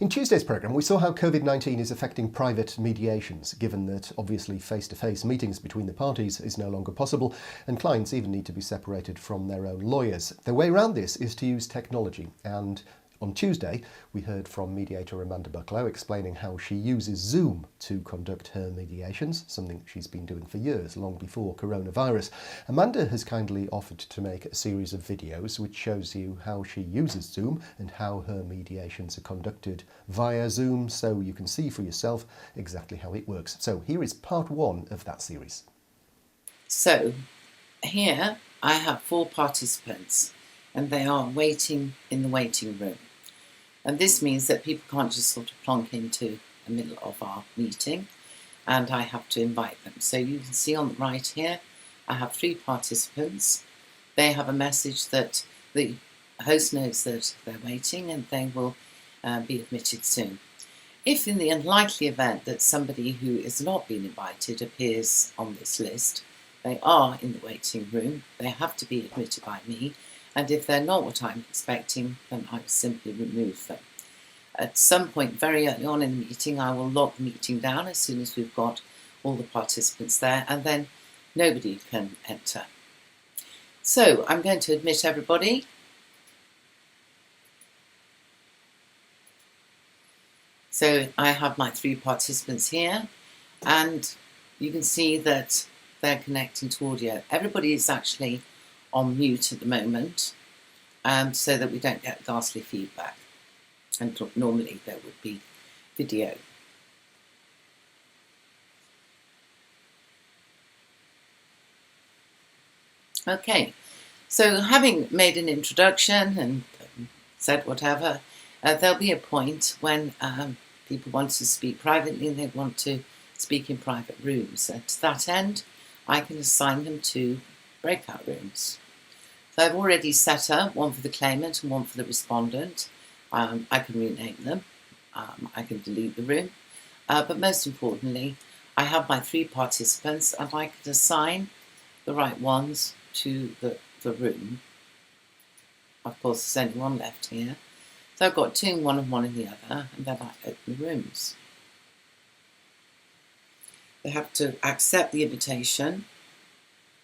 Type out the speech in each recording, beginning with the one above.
In Tuesday's programme, we saw how COVID-19 is affecting private mediations, given that obviously face-to-face meetings between the parties is no longer possible, and clients even need to be separated from their own lawyers. The way around this is to use technology, and on Tuesday, we heard from mediator Amanda Bucklow explaining how she uses Zoom to conduct her mediations, something she's been doing for years, long before coronavirus. Amanda has kindly offered to make a series of videos which shows you how she uses Zoom and how her mediations are conducted via Zoom, so you can see for yourself exactly how it works. So here is part one of that series. So here I have 4 participants and they are waiting in the waiting room. And this means that people can't just sort of plonk into the middle of our meeting, and I have to invite them. So you can see on the right here, I have 3 participants. They have a message that the host knows that they're waiting and they will be admitted soon. If in the unlikely event that somebody who is not being invited appears on this list, they are in the waiting room, they have to be admitted by me, and if they're not what I'm expecting, then I will simply remove them. At some point very early on in the meeting, I will lock the meeting down as soon as we've got all the participants there, and then nobody can enter. So I'm going to admit everybody. So I have my 3 participants here, and you can see that they're connecting to audio. Everybody is actually on mute at the moment, so that we don't get ghastly feedback. And normally there would be video. Okay, so having made an introduction and said whatever, there'll be a point when people want to speak privately and they want to speak in private rooms. And to that end, I can assign them to breakout rooms. So I've already set up one for the claimant and one for the respondent. I can rename them. I can delete the room. But most importantly, I have my 3 participants and I can assign the right ones to the room. Of course, there's only one left here. So I've got 2 in one and 1 in the other, and then I open the rooms. They have to accept the invitation,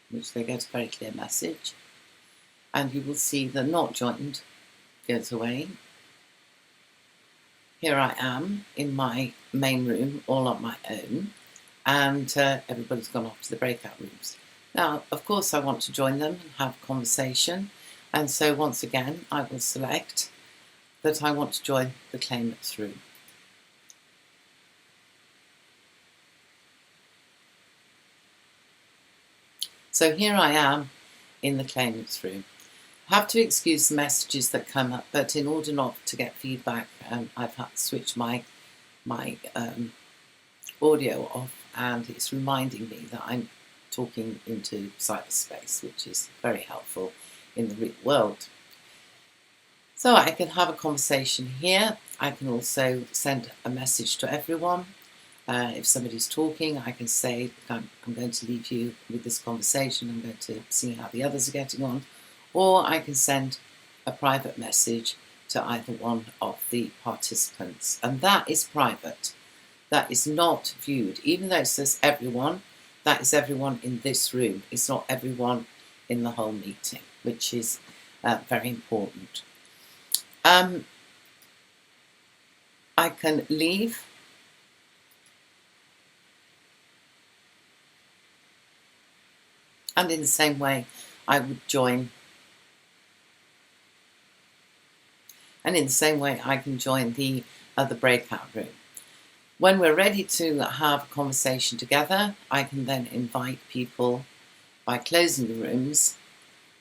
which they get a very clear message. And you will see the not joined goes away. Here I am in my main room, all on my own, and everybody's gone off to the breakout rooms. Now, of course, I want to join them and have a conversation, and so once again, I will select that I want to join the claimant's room. So here I am in the claimant's room. I have to excuse the messages that come up, but in order not to get feedback, I've had to switch my audio off, and it's reminding me that I'm talking into cyberspace, which is very helpful in the real world. So I can have a conversation here. I can also send a message to everyone. If somebody's talking, I can say, I'm going to leave you with this conversation. I'm going to see how the others are getting on. Or I can send a private message to either one of the participants. And that is private. That is not viewed. Even though it says everyone, that is everyone in this room. It's not everyone in the whole meeting, which is very important. I can leave. And in the same way, I would join. And in the same way, I can join the other breakout room. When we're ready to have a conversation together, I can then invite people by closing the rooms.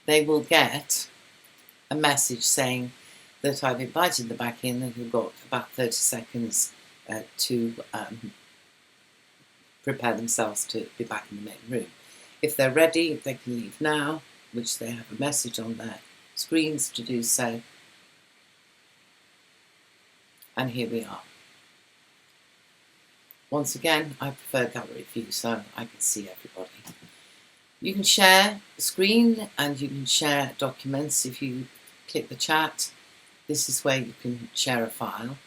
They will get a message saying that I've invited them back in and we've got about 30 seconds to prepare themselves to be back in the main room. If they're ready, they can leave now, which they have a message on their screens to do so. And here we are. Once again, I prefer gallery view so I can see everybody. You can share the screen and you can share documents. If you click the chat, this is where you can share a file.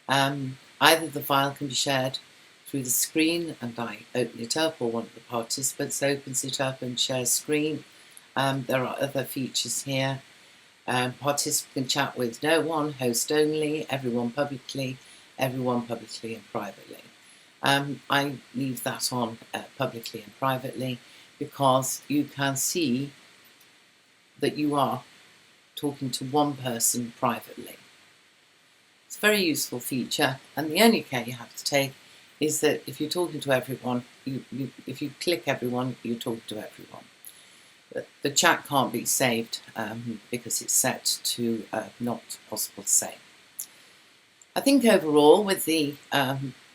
Either the file can be shared through the screen and I open it up, or one of the participants opens it up and shares screen. There are other features here. Participant can chat with no one, host only, everyone publicly and privately. I leave that on publicly and privately because you can see that you are talking to one person privately. It's a very useful feature, and the only care you have to take is that if you're talking to everyone, if you click everyone, you're talking to everyone. The chat can't be saved because it's set to not possible to save. I think overall, with the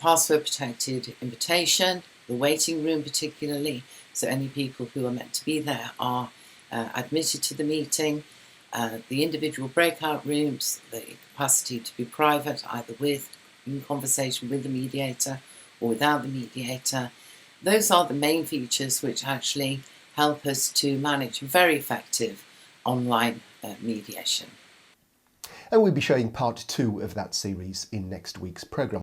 password protected invitation, the waiting room particularly, so any people who are meant to be there are admitted to the meeting, the individual breakout rooms, the capacity to be private, either in conversation with the mediator or without the mediator. Those are the main features which actually help us to manage very effective online mediation. And we'll be showing part 2 of that series in next week's programme.